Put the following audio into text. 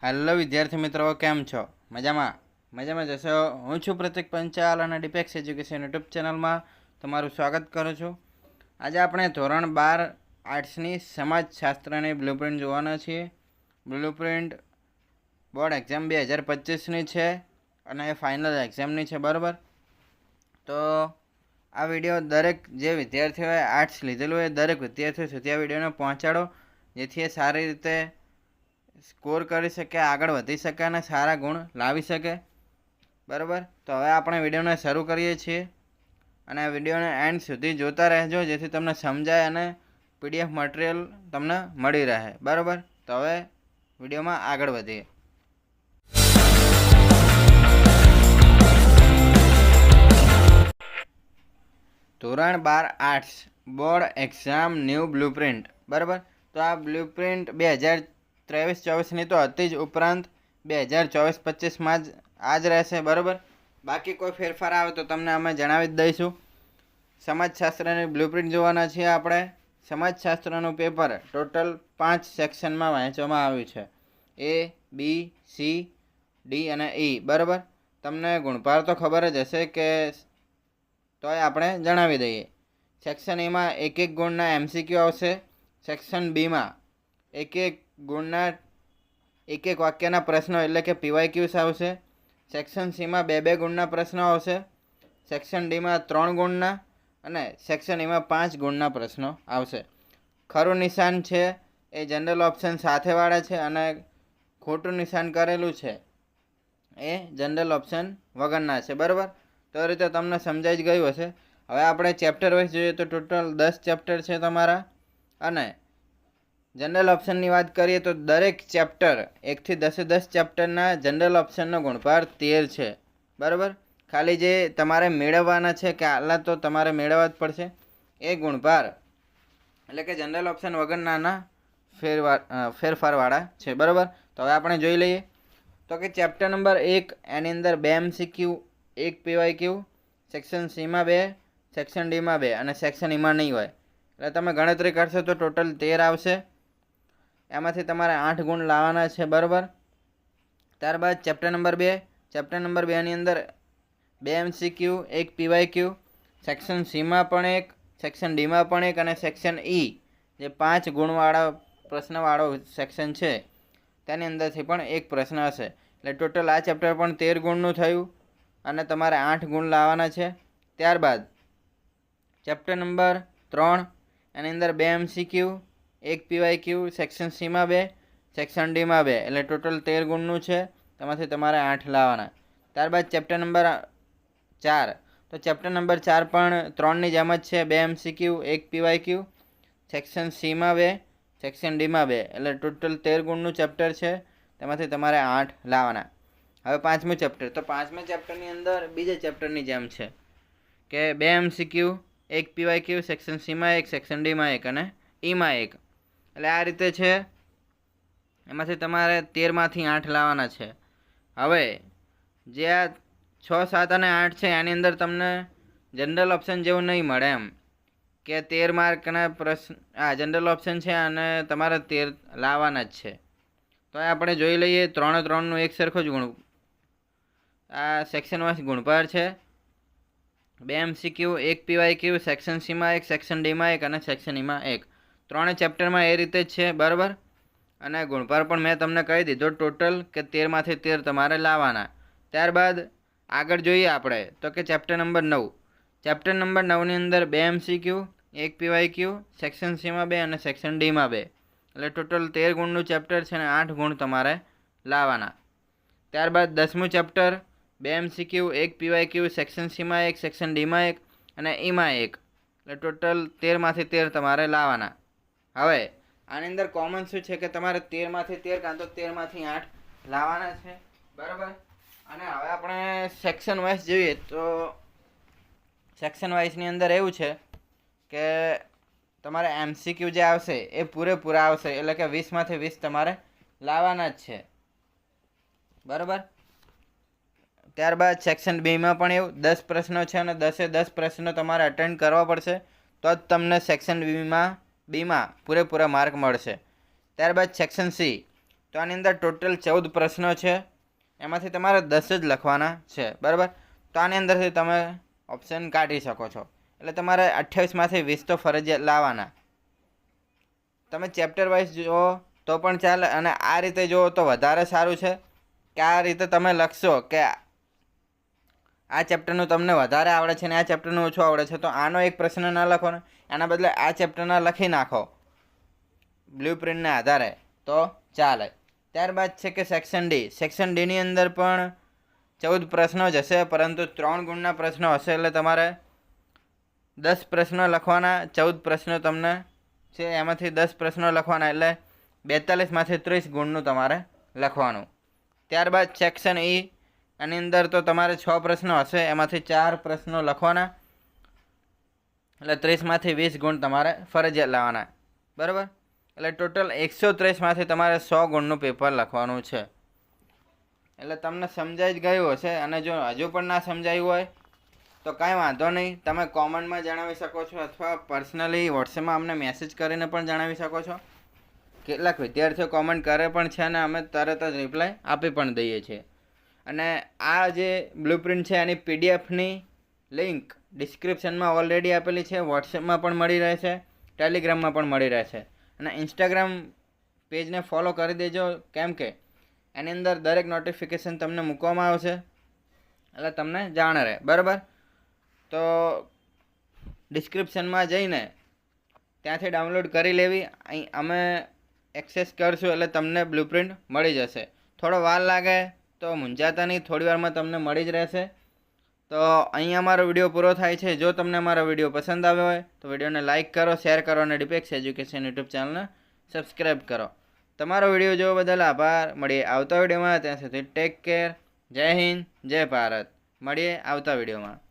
Hello વિદ્યાર્થી મિત્રો, કેમ છો? મજામાં જશો. હું છું પ્રતિક પંચાલ અને ડિપેક્સ એજ્યુકેશન યુટ્યુબ ચેનલમાં તમારું સ્વાગત કરું છું. આજે આપણે ધોરણ 12 આર્ટ્સની સમાજશાસ્ત્રની બ્લુપ્રિન્ટ જોવાના છીએ. બ્લુપ્રિન્ટ બોર્ડ એક્ઝામ 2025ની છે અને એ ફાઇનલ એક્ઝામની છે, બરાબર? તો આ વિડીયો દરેક જે વિદ્યાર્થીઓએ આર્ટ્સ લીધેલું હોય દરેક વિદ્યાર્થીઓ સુધી આ વિડીયોને પહોંચાડો, જેથી એ સારી રીતે સ્કોર કરી શકે, આગળ વધી શકે અને સારા ગુણ લાવી શકે, બરાબર? તો હવે આપણે વિડીયોને શરૂ કરીએ છીએ અને આ વિડીયોને એન્ડ સુધી જોતા રહેજો, જેથી તમને સમજાય અને પીડીએફ મટીરિયલ તમને મળી રહે, બરાબર? તો હવે વિડીયોમાં આગળ વધીએ. ધોરણ 12 arts board exam new blueprint, બરાબર? તો આ બ્લુપ્રિન્ટ 2023-24ની તો હતી જ, ઉપરાંત 2024-25માં જ આ જ રહેશે, બરાબર? બાકી કોઈ ફેરફાર આવે તો તમને અમે જણાવી જ દઈશું. સમાજશાસ્ત્રની બ્લુપ્રિન્ટ જોવાના છીએ આપણે. સમાજશાસ્ત્રનું પેપર ટોટલ 5 સેક્શનમાં વહેંચવામાં આવ્યું છે: A, B, C, D અને E, બરાબર? તમને ગુણભાર તો ખબર જ હશે કે તોય આપણે જણાવી દઈએ. સેક્શન એમાં 1 ગુણના MCQ આવશે. સેક્શન બીમાં 1 ગુણના 1 વાક્યના પ્રશ્નો એટલે કે PYQs આવશે. સેક્શન સીમાં 2 ગુણના પ્રશ્નો આવશે. સેક્શન ડીમાં 3 ગુણના અને સેક્શન એમાં 5 ગુણના પ્રશ્નો આવશે. ખરું નિશાન છે એ જનરલ ઓપ્શન સાથેવાળા છે અને ખોટું નિશાન કરેલું છે એ જનરલ ઓપ્શન વગરના છે, બરાબર? તો એ રીતે તમને સમજાઈ જ ગયું હશે. હવે આપણે ચેપ્ટર વાઇઝ જોઈએ તો ટોટલ 10 ચેપ્ટર છે તમારા, અને જનરલ ઓપ્શનની વાત કરીએ તો દરેક ચેપ્ટર 1 થી 10 ચેપ્ટરના જનરલ ઓપ્શનનો ગુણભાર 13 છે, બરાબર? ખાલી જે તમારે મેળવવાના છે કે આટલા તો તમારે મેળવવા જ પડશે એ ગુણભાર એટલે કે જનરલ ઓપ્શન વગરનાના ફેરફારવાળા છે, બરાબર? તો હવે આપણે જોઈ લઈએ તો કે ચેપ્ટર નંબર 1 એની અંદર 2 MCQ, 1 PYQ, સેક્શન સીમાં 2, સેક્શન ડીમાં 2 અને સેક્શન ઈમાં નહીં હોય, એટલે તમે ગણતરી કરશો તો ટોટલ 13 આવશે. એમાંથી તમારે 8 ગુણ લાવવાના છે, બરાબર? ત્યારબાદ ચેપ્ટર નંબર 2ની અંદર 2 MCQ, 1 PYQ, સેક્શન સીમાં પણ 1, સેક્શન ડીમાં પણ 1 અને સેક્શન ઈ જે 5 ગુણવાળા પ્રશ્નવાળો સેક્શન છે તેની અંદરથી પણ 1 પ્રશ્ન હશે. એટલે ટોટલ આ ચેપ્ટર પણ 13 ગુણનું થયું અને તમારે 8 ગુણ લાવવાના છે. ત્યારબાદ ચેપ્ટર નંબર 3 એની અંદર 2 MCQ, 1 PYQ, સેક્શન સીમાં 2, સેક્શન ડીમાં 2 એટલે ટોટલ 13 ગુણનું છે, તેમાંથી તમારે 8 લાવવાના. ત્યારબાદ ચેપ્ટર નંબર 4, તો ચેપ્ટર નંબર 4 પણ 3ની જેમ જ છે, 2 MCQ, 1 PYQ, સેક્શન સીમાં 2, સેક્શન ડીમાં 2 એટલે ટોટલ 13 ગુણનું ચેપ્ટર છે, તેમાંથી તમારે 8 લાવવાના. હવે 5મું ચેપ્ટર, તો 5મા ચેપ્ટરની અંદર બીજા ચેપ્ટરની જેમ છે કે 2 MCQ, 1 PYQ, સેક્શન સીમાં 1, સેક્શન ડીમાં 1 અને ઈમાં 1 એટલે આ રીતે છે. એમાંથી તમારે 13માંથી 8 લાવવાના છે. હવે જે આ 6, 7 અને 8 છે એની અંદર તમને જનરલ ઓપ્શન જેવું નહીં મળે, એમ કે 13 માર્કના પ્રશ્ન જનરલ ઓપ્શન છે અને તમારે 13 લાવવાના જ છે. તો આપણે જોઈ લઈએ 3નું એક સરખો જ ગુણ. આ સેક્શન વાઇઝ ગુણભાર છે. 2 MCQ, 1 PYQ, સેક્શન સીમાં 1, સેક્શન ડીમાં 1 અને સેક્શન ઈમાં 1 ત્રણે ચેપ્ટરમાં એ રીતે જ છે, બરાબર? અને ગુણભાર પણ મેં તમને કહી દીધો ટોટલ કે 13માંથી 13 તમારે લાવવાના. ત્યારબાદ આગળ જોઈએ આપણે તો કે ચેપ્ટર નંબર 9. ચેપ્ટર નંબર 9ની અંદર 2 MCQ, 1 PYQ, સેક્શન સીમાં 2 અને સેક્શન ડીમાં 2 એટલે ટોટલ 13 ગુણનું ચેપ્ટર છે અને 8 ગુણ તમારે લાવવાના. ત્યારબાદ 10મું ચેપ્ટર 2 MCQ, 1 PYQ, સેક્શન સીમાં 1, સેક્શન ડીમાં 1 અને ઈમાં 1 એટલે ટોટલ 13માંથી 13 તમારે લાવવાના. હવે આની અંદર કોમન શું છે કે તમારે 13માંથી 13 કાં તો 13માંથી 8 લાવવાના છે, બરાબર? અને હવે આપણે સેક્શન વાઇઝ જોઈએ તો સેક્શન વાઇઝની અંદર એવું છે કે તમારે MCQ જે આવશે એ પૂરેપૂરા આવશે, એટલે કે 20માંથી 20 તમારે લાવવાના જ છે, બરાબર? ત્યારબાદ સેક્શન બીમાં પણ એવું 10 પ્રશ્નો છે અને 10 પ્રશ્નો તમારે અટેન્ડ કરવા પડશે તો જ તમને સેક્શન બીમાં પૂરેપૂરા માર્ક મળશે. ત્યારબાદ સેક્શન સી, તો આની અંદર ટોટલ 14 પ્રશ્નો છે, એમાંથી તમારે 10 જ લખવાના છે, બરાબર. તો આની અંદરથી તમે ઓપ્શન કાઢી શકો છો, એટલે તમારે 28માંથી 20 તો ફરજિયાત લાવવાના. તમે ચેપ્ટર વાઇઝ જુઓ તો પણ ચાલે, અને આ રીતે જુઓ તો વધારે સારું છે કે આ રીતે તમે લખશો કે આ ચેપ્ટરનું તમને વધારે આવડે છે ને આ ચેપ્ટરનું ઓછું આવડે છે, તો આનો એક પ્રશ્ન ના લખો ને, એના બદલે આ ચેપ્ટરના લખી નાખો બ્લુ પ્રિન્ટના આધારે તો ચાલે. ત્યારબાદ છે કે સેક્શન ડી. સેક્શન ડીની અંદર પણ 14 પ્રશ્નો જ હશે, પરંતુ 3 ગુણના પ્રશ્નો હશે, એટલે તમારે 10 પ્રશ્નો લખવાના. 14 પ્રશ્નો તમને છે, એમાંથી 10 પ્રશ્નો લખવાના, એટલે 42માંથી 30 ગુણનું તમારે લખવાનું. ત્યારબાદ સેક્શન ઈ, આની અંદર તો તમારે 6 પ્રશ્નો હશે, એમાંથી 4 પ્રશ્નો લખવાના, એટલે 30માંથી 20 ગુણ તમારે ફરજિયાત લાવવાના, બરાબર. એટલે ટોટલ 130માંથી તમારે 100 ગુણનું પેપર લખવાનું છે. એટલે તમને સમજાઈ જ ગયું હશે, અને જો હજુ પણ ના સમજાયું હોય તો કાંઈ વાંધો નહીં, તમે કોમેન્ટમાં જણાવી શકો છો, અથવા પર્સનલી વોટ્સએપમાં અમને મેસેજ કરીને પણ જણાવી શકો છો. કેટલાક વિદ્યાર્થીઓ કોમેન્ટ કરે પણ છે, અને અમે તરત જ રિપ્લાય આપી પણ દઈએ છીએ. અને આ જે બ્લુપ્રિન્ટ છે એની પીડીએફની લિંક ડિસ્ક્રિપ્શનમાં ઓલરેડી આપેલી છે, વોટ્સએપમાં પણ મળી રહે છે, ટેલિગ્રામમાં પણ મળી રહે છે, અને ઇન્સ્ટાગ્રામ પેજને ફોલો કરી દેજો, કેમ કે એની અંદર દરેક નોટિફિકેશન તમને મૂકવામાં આવશે, એટલે તમને જાણ રહે, બરાબર. તો ડિસ્ક્રિપ્શનમાં જઈને ત્યાંથી ડાઉનલોડ કરી લેવી. અહીં અમે એક્સેસ કરશું એટલે તમને બ્લુપ્રિન્ટ મળી જશે. થોડો વાર લાગે તો મૂંઝાતા નહીં, થોડી વારમાં તમને મળી જ રહેશે. તો અહીં અમારો વિડીયો પૂરો થાય છે. જો તમને અમારો વિડીયો પસંદ આવ્યો હોય તો વિડીયોને લાઇક કરો, શેર કરો, અને ડિપેક્સ એજ્યુકેશન યુટ્યુબ ચેનલને સબસ્ક્રાઈબ કરો. તમારો વિડીયો જોવા બદલ આભાર. મળીએ આવતા વિડીયોમાં, ત્યાં સુધી ટેક કેર. જય હિન્દ, જય ભારત. મળીએ આવતા વિડીયોમાં.